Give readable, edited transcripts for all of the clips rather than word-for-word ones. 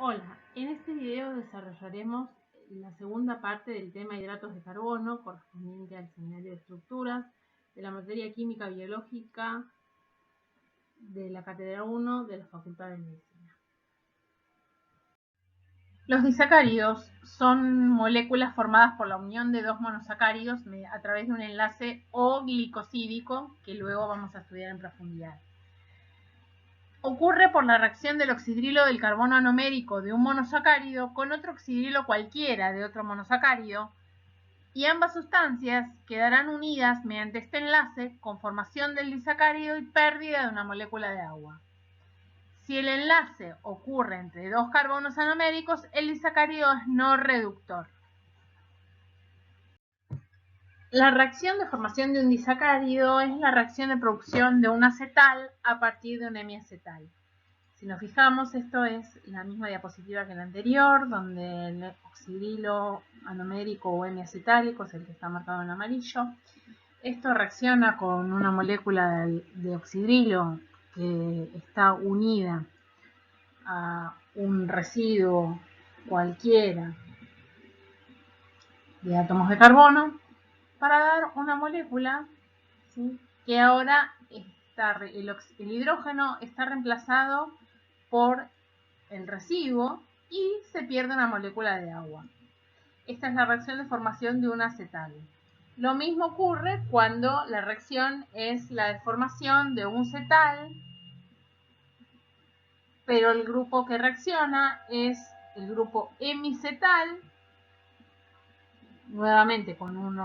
Hola, en este video desarrollaremos la segunda parte del tema hidratos de carbono correspondiente al seminario de estructuras de la materia química biológica de la cátedra 1 de la Facultad de Medicina. Los disacáridos son moléculas formadas por la unión de dos monosacáridos a través de un enlace O-glicosídico que luego vamos a estudiar en profundidad. Ocurre por la reacción del oxidrilo del carbono anomérico de un monosacárido con otro oxidrilo cualquiera de otro monosacárido, y ambas sustancias quedarán unidas mediante este enlace con formación del disacárido y pérdida de una molécula de agua. Si el enlace ocurre entre dos carbonos anoméricos, el disacárido es no reductor. La reacción de formación de un disacárido es la reacción de producción de un acetal a partir de un hemiacetal. Si nos fijamos, esto es la misma diapositiva que la anterior, donde el oxidrilo anomérico o hemiacetálico es el que está marcado en amarillo. Esto reacciona con una molécula de oxidrilo que está unida a un residuo cualquiera de átomos de carbono para dar una molécula, ¿sí?, que ahora el hidrógeno está reemplazado por el residuo y se pierde una molécula de agua. Esta es la reacción de formación de un acetal. Lo mismo ocurre cuando la reacción es la de formación de un cetal, pero el grupo que reacciona es el grupo hemicetal, nuevamente con un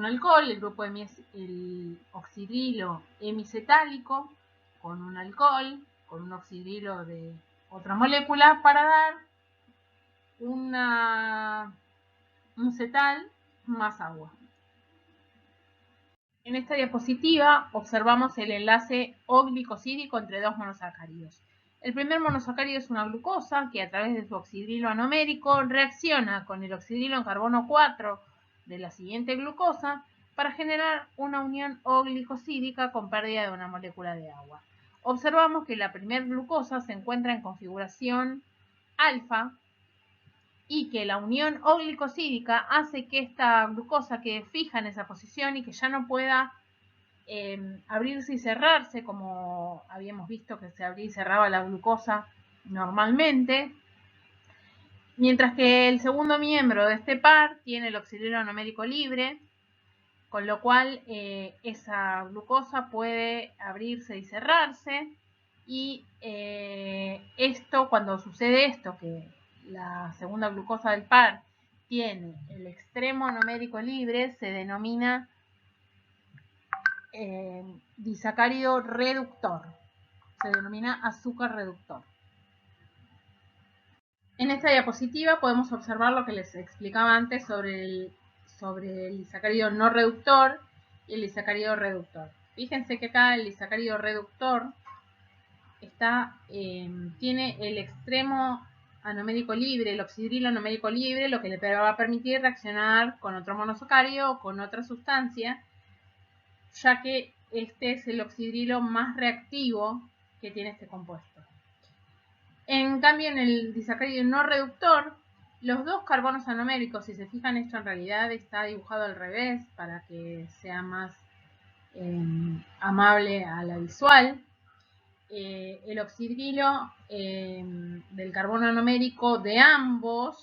alcohol, el grupo el oxidrilo hemicetálico con un alcohol, con un oxidrilo de otra molécula, para dar un cetal más agua. En esta diapositiva observamos el enlace O-glicosídico entre dos monosacáridos. El primer monosacárido es una glucosa que a través de su oxidrilo anomérico reacciona con el oxidrilo en carbono 4 de la siguiente glucosa para generar una unión O-glicosídica con pérdida de una molécula de agua. Observamos que la primera glucosa se encuentra en configuración alfa y que la unión O-glicosídica hace que esta glucosa quede fija en esa posición y que ya no pueda abrirse y cerrarse como habíamos visto que se abría y cerraba la glucosa normalmente, mientras que el segundo miembro de este par tiene el oxidrilo anomérico libre, con lo cual esa glucosa puede abrirse y cerrarse, y cuando sucede esto, que la segunda glucosa del par tiene el extremo anomérico libre, se denomina disacárido reductor, se denomina azúcar reductor. En esta diapositiva podemos observar lo que les explicaba antes sobre el disacárido no reductor y el disacárido reductor. Fíjense que acá el disacárido reductor tiene el extremo anomérico libre, el oxidrilo anomérico libre, lo que le va a permitir reaccionar con otro monosacárido o con otra sustancia, ya que este es el oxidrilo más reactivo que tiene este compuesto. En cambio, en el disacárido no reductor, los dos carbonos anoméricos, si se fijan, esto en realidad está dibujado al revés para que sea más amable a la visual. El oxidrilo del carbono anomérico de ambos,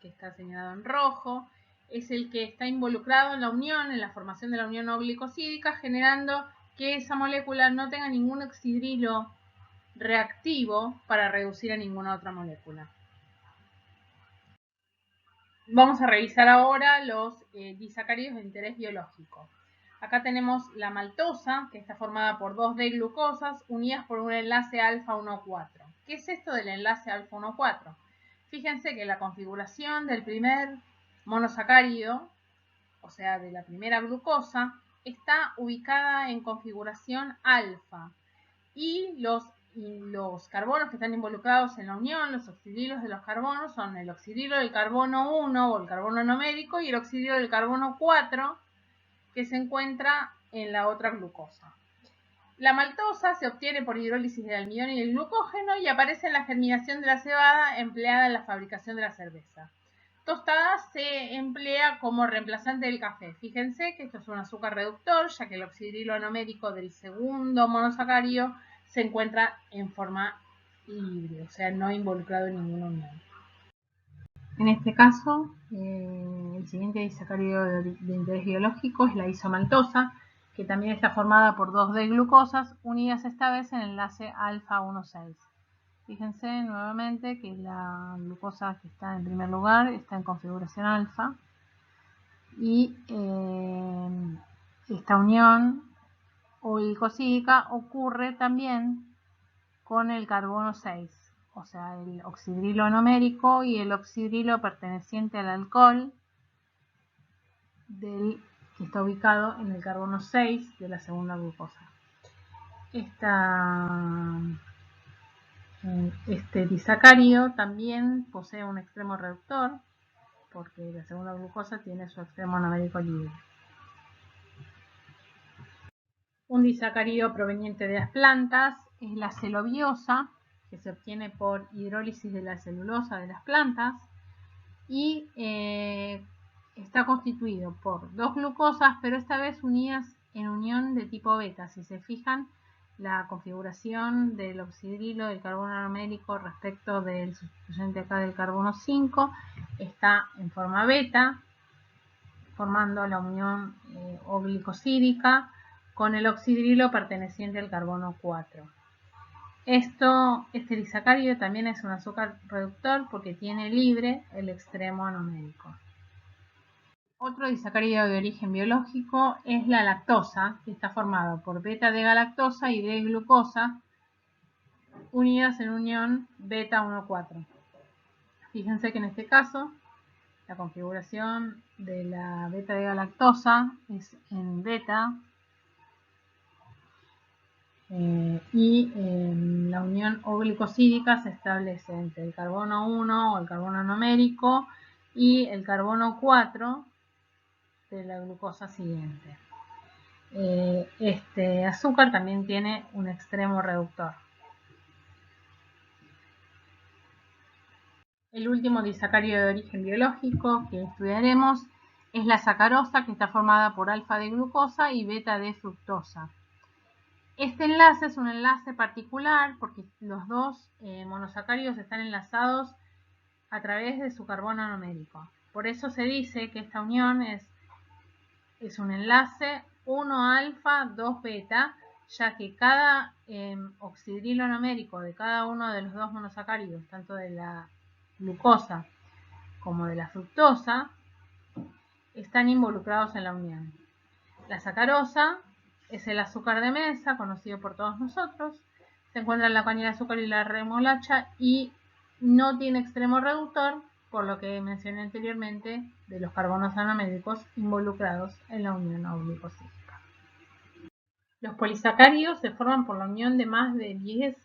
que está señalado en rojo, es el que está involucrado en la unión, en la formación de la unión O-glicosídica, generando que esa molécula no tenga ningún oxidrilo reactivo para reducir a ninguna otra molécula. Vamos a revisar ahora los disacáridos de interés biológico. Acá tenemos la maltosa, que está formada por dos D-glucosas unidas por un enlace alfa 1,4. ¿Qué es esto del enlace alfa 1,4? Fíjense que la configuración del primer monosacárido, o sea, de la primera glucosa, está ubicada en configuración alfa, y los carbonos que están involucrados en la unión, los oxidrilos de los carbonos, son el oxidrilo del carbono 1 o el carbono anomérico y el oxidrilo del carbono 4 que se encuentra en la otra glucosa. La maltosa se obtiene por hidrólisis del almidón y el glucógeno y aparece en la germinación de la cebada empleada en la fabricación de la cerveza. Tostada se emplea como reemplazante del café. Fíjense que esto es un azúcar reductor, ya que el oxidrilo anomérico del segundo monosacárido se encuentra en forma libre, o sea, no involucrado en ninguna unión. En este caso, el siguiente disacárido de interés biológico es la isomaltosa, que también está formada por 2 D-glucosas unidas esta vez en el enlace alfa 1,6. Fíjense nuevamente que la glucosa que está en primer lugar está en configuración alfa y esta unión glicosídica ocurre también con el carbono 6, o sea, el oxidrilo anomérico y el oxidrilo perteneciente al alcohol que está ubicado en el carbono 6 de la segunda glucosa. Este disacárido también posee un extremo reductor, porque la segunda glucosa tiene su extremo anomérico libre. Un disacárido proveniente de las plantas es la celobiosa, que se obtiene por hidrólisis de la celulosa de las plantas y está constituido por 2 glucosas, pero esta vez unidas en unión de tipo beta. Si se fijan, la configuración del oxidrilo del carbono anomérico respecto del sustituyente acá del carbono 5 está en forma beta, formando la unión O-glicosídica con el oxidrilo perteneciente al carbono 4. Este disacárido también es un azúcar reductor porque tiene libre el extremo anomérico. Otro disacárido de origen biológico es la lactosa, que está formado por beta-D-galactosa y D-glucosa unidas en unión beta 1,4. Fíjense que en este caso la configuración de la beta-D-galactosa es en beta y la unión O-glicosídica se establece entre el carbono 1 o el carbono anomérico y el carbono 4 de la glucosa siguiente. Este azúcar también tiene un extremo reductor. El último disacárido de origen biológico que estudiaremos es la sacarosa, que está formada por alfa de glucosa y beta de fructosa. Este enlace es un enlace particular porque los dos monosacáridos están enlazados a través de su carbono anomérico. Por eso se dice que esta unión es un enlace 1 alfa 2 beta, ya que cada oxidrilo anomérico de cada uno de los dos monosacáridos, tanto de la glucosa como de la fructosa, están involucrados en la unión. La sacarosa es el azúcar de mesa, conocido por todos nosotros. Se encuentra en la caña de azúcar y la remolacha y no tiene extremo reductor, por lo que mencioné anteriormente de los carbonos anoméricos involucrados en la unión O-glicosídica. Los polisacáridos se forman por la unión de más de 10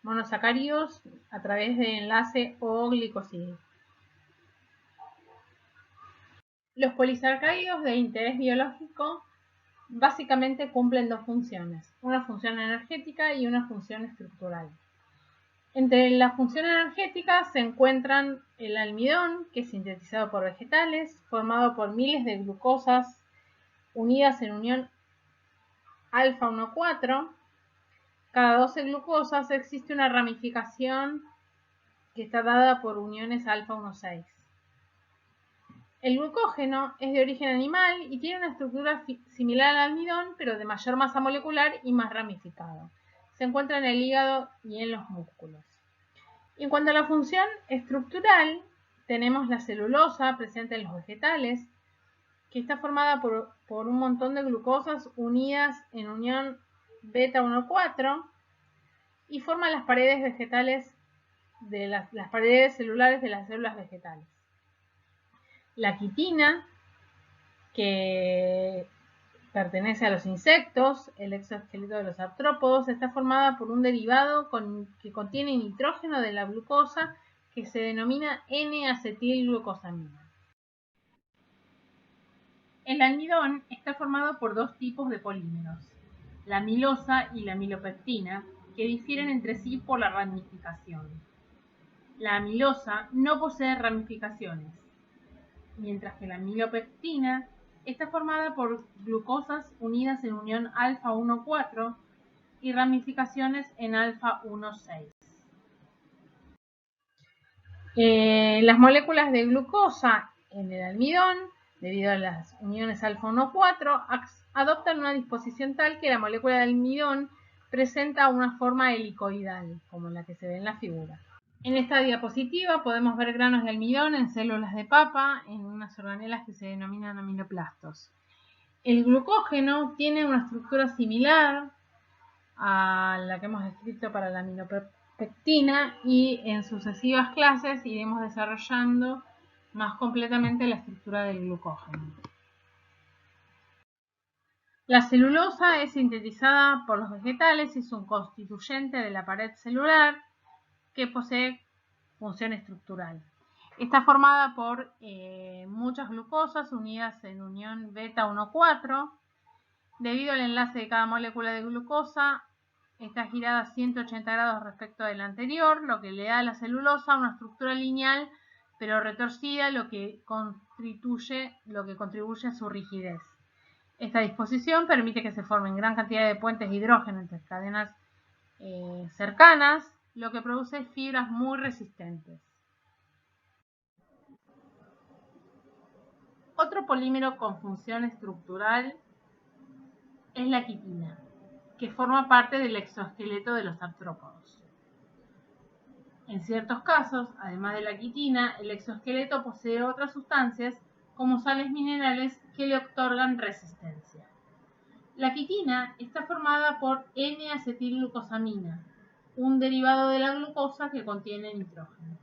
monosacáridos a través de enlace O-glicosídico. Los polisacáridos de interés biológico básicamente cumplen 2 funciones, una función energética y una función estructural. Entre la función energética se encuentran el almidón, que es sintetizado por vegetales, formado por miles de glucosas unidas en unión alfa 1,4. Cada 12 glucosas existe una ramificación que está dada por uniones alfa 1,6. El glucógeno es de origen animal y tiene una estructura similar al almidón, pero de mayor masa molecular y más ramificado. Se encuentra en el hígado y en los músculos. En cuanto a la función estructural, tenemos la celulosa presente en los vegetales, que está formada por un montón de glucosas unidas en unión beta 1,4 y forman las paredes vegetales de las paredes celulares de las células vegetales. La quitina, que pertenece a los insectos, el exoesqueleto de los artrópodos, está formada por un derivado que contiene nitrógeno de la glucosa que se denomina N-acetilglucosamina. El almidón está formado por 2 tipos de polímeros. la amilosa y la amilopectina, que difieren entre sí por la ramificación. La amilosa no posee ramificaciones, mientras que la amilopectina está formada por glucosas unidas en unión alfa 1,4 y ramificaciones en alfa 1,6. Las moléculas de glucosa en el almidón, debido a las uniones alfa 1,4, adoptan una disposición tal que la molécula de almidón presenta una forma helicoidal, como la que se ve en la figura. En esta diapositiva podemos ver granos de almidón en células de papa en unas organelas que se denominan aminoplastos. El glucógeno tiene una estructura similar a la que hemos descrito para la aminopectina y en sucesivas clases iremos desarrollando más completamente la estructura del glucógeno. La celulosa es sintetizada por los vegetales y es un constituyente de la pared celular que posee función estructural. Está formada por muchas glucosas unidas en unión beta 1,4. Debido al enlace de cada molécula de glucosa, está girada a 180 grados respecto del anterior, lo que le da a la celulosa una estructura lineal pero retorcida, lo que contribuye a su rigidez. Esta disposición permite que se formen gran cantidad de puentes de hidrógeno entre cadenas cercanas, lo que produce fibras muy resistentes. Otro polímero con función estructural es la quitina, que forma parte del exoesqueleto de los artrópodos. En ciertos casos, además de la quitina, el exoesqueleto posee otras sustancias como sales minerales que le otorgan resistencia. La quitina está formada por N-acetilglucosamina, un derivado de la glucosa que contiene nitrógeno.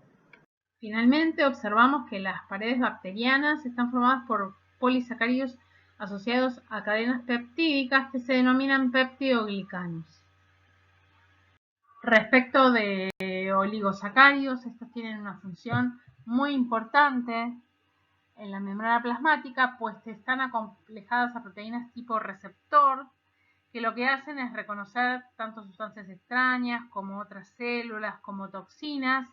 Finalmente, observamos que las paredes bacterianas están formadas por polisacáridos asociados a cadenas peptídicas que se denominan peptidoglicanos. Respecto de oligosacáridos, estos tienen una función muy importante en la membrana plasmática, pues están acomplejadas a proteínas tipo receptor, que lo que hacen es reconocer tanto sustancias extrañas como otras células, como toxinas,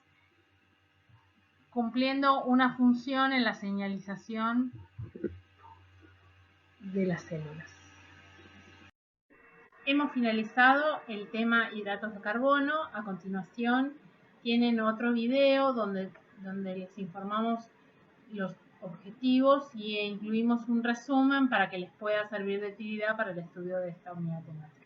cumpliendo una función en la señalización de las células. Hemos finalizado el tema hidratos de carbono. A continuación tienen otro video donde les informamos los objetivos y incluimos un resumen para que les pueda servir de utilidad para el estudio de esta unidad temática.